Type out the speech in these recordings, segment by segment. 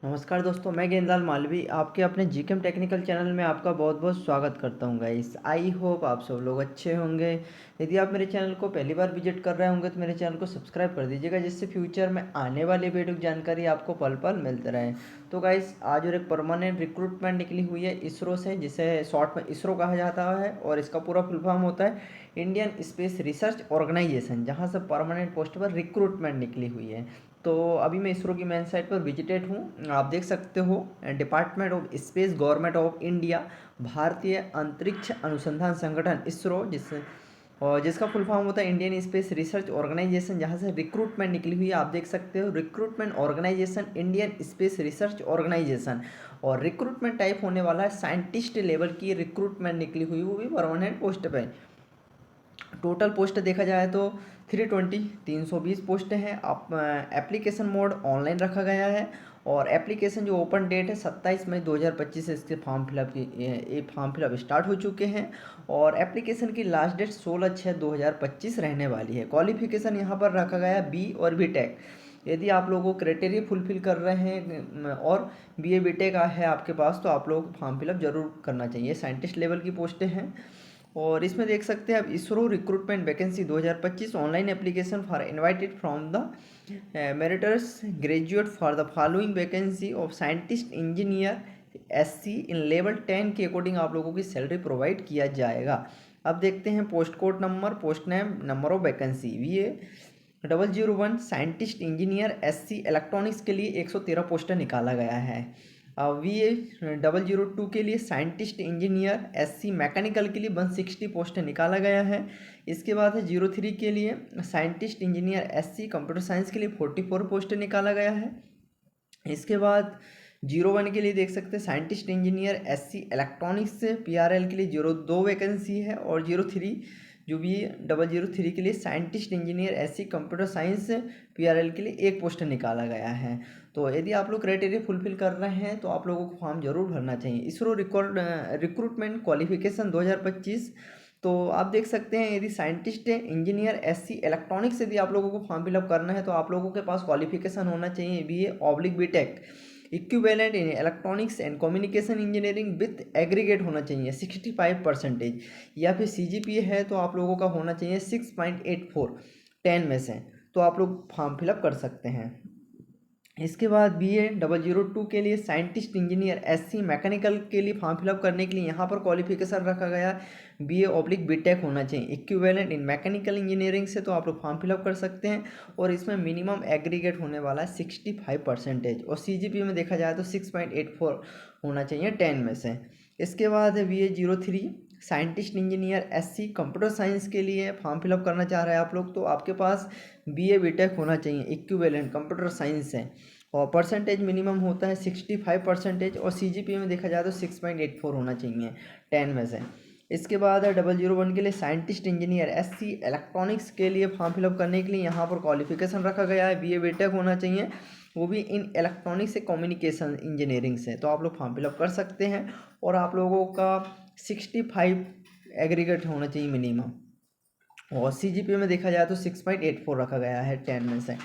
नमस्कार दोस्तों, मैं गेंदाल मालवी आपके अपने जीकेम टेक्निकल चैनल में आपका बहुत बहुत स्वागत करता हूं गाइस। आई होप आप सब लोग अच्छे होंगे। यदि आप मेरे चैनल को पहली बार विजिट कर रहे होंगे तो मेरे चैनल को सब्सक्राइब कर दीजिएगा, जिससे फ्यूचर में आने वाली वीडियो की जानकारी आपको पल पल मिलते रहे। तो गाइस, आज और एक परमानेंट रिक्रूटमेंट निकली हुई है इसरो से, जिसे शॉर्ट में इसरो कहा जाता है और इसका पूरा फुल फॉर्म होता है इंडियन स्पेस रिसर्च ऑर्गेनाइजेशन, जहाँ से परमानेंट पोस्ट पर रिक्रूटमेंट निकली हुई है। तो अभी मैं इसरो की मेन साइट पर विजिटेड हूँ। आप देख सकते हो, department of space, government of India, भारतीय अंतरिक्ष अनुसंधान संगठन इसरो, जिसका फुल फॉर्म होता है इंडियन स्पेस रिसर्च ऑर्गेनाइजेशन, जहाँ से रिक्रूटमेंट निकली हुई है। आप देख सकते हो, recruitment organisation Indian space research organisation, और रिक्रूटमेंट टाइप होने वाला है साइंटिस्ट लेवल की रिक्रूटमेंट निकली हुई, वो भी परमानेंट पोस्ट पे। टोटल पोस्ट देखा जाए तो 320 पोस्ट हैं। आप एप्लीकेशन मोड ऑनलाइन रखा गया है, और एप्लीकेशन जो ओपन डेट है 27 मई 2025 से इसके फॉर्म फिलअप स्टार्ट हो चुके हैं, और एप्लीकेशन की लास्ट डेट 16/6/2025 रहने वाली है। क्वालिफिकेशन यहाँ पर रखा गया है बी और बी टेक। यदि आप लोगों को क्राइटेरिया फुलफिल कर रहे हैं और बी ए बी टेक है आपके पास, तो आप लोगों को फॉर्म फिलअप जरूर करना चाहिए। साइंटिस्ट लेवल की पोस्टें हैं, और इसमें देख सकते हैं आप, ISRO recruitment vacancy 2025 online application for invited from the meritorious graduate for the following vacancy of scientist engineer SC in level 10 के अकॉर्डिंग आप लोगों की सैलरी प्रोवाइड किया जाएगा। अब देखते हैं post code number, post name, number of vacancy. VA 001 scientist engineer SC electronics के लिए 113 पोस्टर निकाला गया है। VA 002 के लिए साइंटिस्ट इंजीनियर SC मैकेनिकल के लिए 160 पोस्ट निकाला गया है। इसके बाद है 03 के लिए scientist engineer SC computer science के लिए 44 पोस्ट निकाला गया है। इसके बाद 01 के लिए देख सकते हैं scientist engineer SC electronics PRL के लिए 02 वैकेंसी है, और 03 जो भी 003 के लिए scientist engineer SC computer science PRL के लिए एक पोस्ट निकाला गया है। तो यदि आप लोग क्राइटेरिया फुलफिल कर रहे हैं तो आप लोगों को फॉर्म जरूर भरना चाहिए। इसरो रिक्रूटमेंट क्वालिफिकेशन 2025, तो आप देख सकते हैं, यदि साइंटिस्ट इंजीनियर SC इलेक्ट्रॉनिक्स यदि आप लोगों को फॉर्म फिलअप करना है तो आप लोगों के पास क्वालिफिकेशन होना चाहिए BA/BTech equivalent in electronics and communication engineering with aggregate होना चाहिए 65%, या फिर CGPA है तो आप लोगों का होना चाहिए 6.84 10 में से, तो आप लोग फॉर्म फिलअप कर सकते हैं। इसके बाद BA 002 के लिए साइंटिस्ट इंजीनियर SC मैकेनिकल के लिए फॉर्म फिलअप करने के लिए यहाँ पर क्वालिफिकेशन रखा गया BA/BTech होना चाहिए इक्विवेलेंट इन मैकेनिकल इंजीनियरिंग से, तो आप लोग फॉर्म फिलअप कर सकते हैं। और इसमें मिनिमम एग्रीगेट होने वाला है 65%, और CGPA में देखा जाए तो 6.84 होना चाहिए 10 में से। इसके बाद है BA 03 scientist engineer SC computer science के लिए फॉर्म फिलअप करना चाह रहे हैं आप लोग, तो आपके पास BA/BTech होना चाहिए इक्विवेलेंट कंप्यूटर साइंस है, और परसेंटेज मिनिमम होता है 65%, और CGPA में देखा जाए तो 6.84 होना चाहिए 10 में से। इसके बाद है 001 के लिए साइंटिस्ट इंजीनियर SC इलेक्ट्रॉनिक्स के लिए फॉर्म फिलअप करने के लिए यहाँ पर क्वालिफिकेशन रखा गया है BA/BTech होना चाहिए, वो भी इन इलेक्ट्रॉनिक्स से कम्युनिकेशन इंजीनियरिंग से, तो आप लोग फॉर्म फिलअप कर सकते हैं। और आप लोगों का 65 एग्रीगेट होना चाहिए मिनिमम, और CGPA में देखा जाए तो 6.84 रखा गया है 10 में से।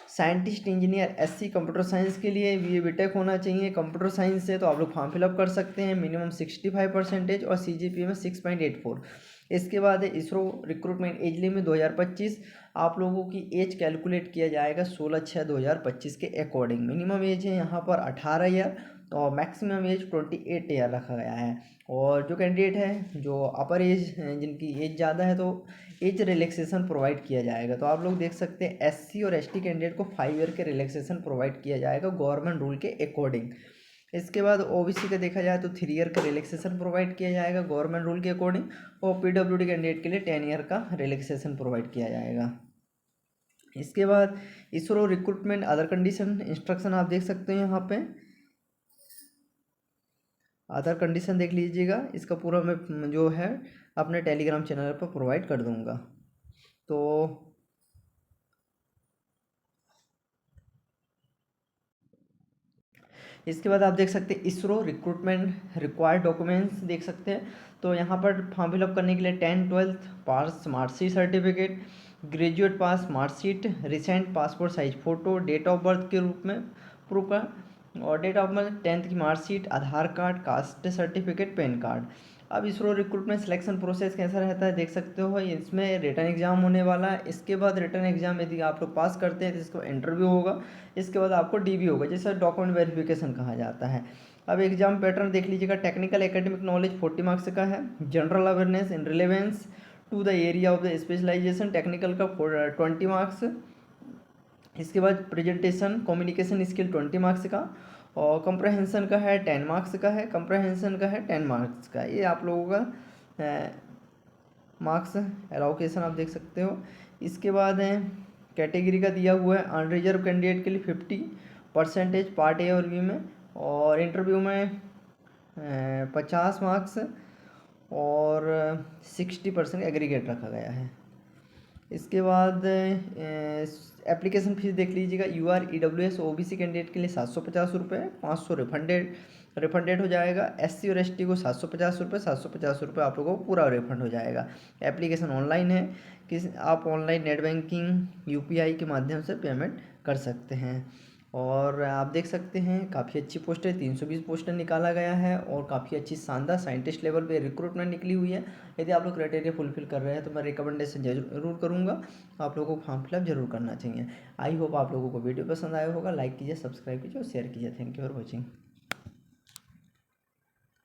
Scientist engineer SC computer science के लिए BA/BTech होना चाहिए कंप्यूटर साइंस से, तो आप लोग फॉर्म फिलअप कर सकते हैं मिनिमम 65%, और CGPA में 6.84। इसके बाद है इसरो रिक्रूटमेंट एज लिमिट 2025, आप लोगों की एज कैलकुलेट किया जाएगा 16/6/2025 के अकॉर्डिंग। मिनिमम एज है यहाँ पर 18 ईयर, और मैक्सिमम एज 28 ईयर रखा गया है। और जो कैंडिडेट है जो अपर एज जिनकी एज ज़्यादा है, तो एज रिलैक्सेशन प्रोवाइड किया जाएगा। तो आप लोग देख सकते हैं SC और ST कैंडिडेट को 5 ईयर के रिलैक्सेशन प्रोवाइड किया जाएगा गवर्नमेंट रूल के अकॉर्डिंग। इसके बाद OBC का देखा जाए तो 3 ईयर का रिलैक्सेशन प्रोवाइड किया जाएगा गवर्नमेंट रूल के अकॉर्डिंग, और PWD कैंडिडेट के लिए 10 ईयर का रिलैक्सेशन प्रोवाइड किया जाएगा। इसके बाद ISRO recruitment other condition instruction आप देख सकते हैं, यहाँ पे अदर कंडीशन देख लीजिएगा। इसका पूरा मैं जो है अपने टेलीग्राम चैनल पर प्रोवाइड कर दूंगा। तो इसके बाद आप देख सकते हैं इसरो रिक्रूटमेंट रिक्वायर्ड डॉक्यूमेंट्स देख सकते हैं। तो यहाँ पर फॉर्म फिलअप करने के लिए 10th-12th pass marksheet certificate, graduate pass marksheet, recent passport size photo, date of birth के रूप में प्रूफ का और डेट ऑफ बर्थ 10th की marksheet, Aadhaar card, caste certificate, PAN card. अब इसरो रिक्रूटमेंट सिलेक्शन प्रोसेस कैसा रहता है देख सकते हो, इसमें रिटर्न एग्जाम होने वाला है। इसके बाद रिटर्न एग्जाम यदि आप लोग पास करते हैं तो इसको इंटरव्यू होगा। इसके बाद आपको डीबी होगा, जिसे डॉक्यूमेंट वेरिफिकेशन कहा जाता है। अब एग्जाम पैटर्न देख लीजिएगा। टेक्निकल एकेडमिक नॉलेज 40 मार्क्स का है। General awareness in relevance to the area of the specialisation technical का 20 मार्क्स। इसके बाद प्रेजेंटेशन कम्युनिकेशन स्किल 20 मार्क्स का, और कंप्रहेंसन का है 10 मार्क्स का है। कंप्रहेंसन का है 10 मार्क्स का। ये आप लोगों का मार्क्स एलोकेशन आप देख सकते हो। इसके बाद कैटेगरी का दिया हुआ है अनरिजर्व कैंडिडेट के लिए 50% पार्ट ए और बी में, और इंटरव्यू में 50 मार्क्स और 60% एग्रीगेट रखा गया है। इसके बाद एप्लीकेशन फीस देख लीजिएगा। UR EWS OBC कैंडिडेट के लिए 750 रुपये, 500 रिफंडेड हो जाएगा। SC और ST को 750 रुपये, 750 रुपये आप लोगों को पूरा रिफंड हो जाएगा। एप्लीकेशन ऑनलाइन है, आप ऑनलाइन नेट बैंकिंग UPI के माध्यम से पेमेंट कर सकते हैं। और आप देख सकते हैं काफ़ी अच्छी पोस्ट है, 320 पोस्टर निकाला गया है, और काफ़ी अच्छी शानदार साइंटिस्ट लेवल पे रिक्रूटमेंट निकली हुई है। यदि आप लोग क्राइटेरिया फुलफिल कर रहे हैं तो मैं रिकमेंडेशन जरूर करूँगा, आप लोगों को फॉर्म फिलअप जरूर करना चाहिए। आई होप आप लोगों को वीडियो पसंद आया होगा। लाइक कीजिए, सब्सक्राइब कीजिए और शेयर कीजिए। Thank you for watching.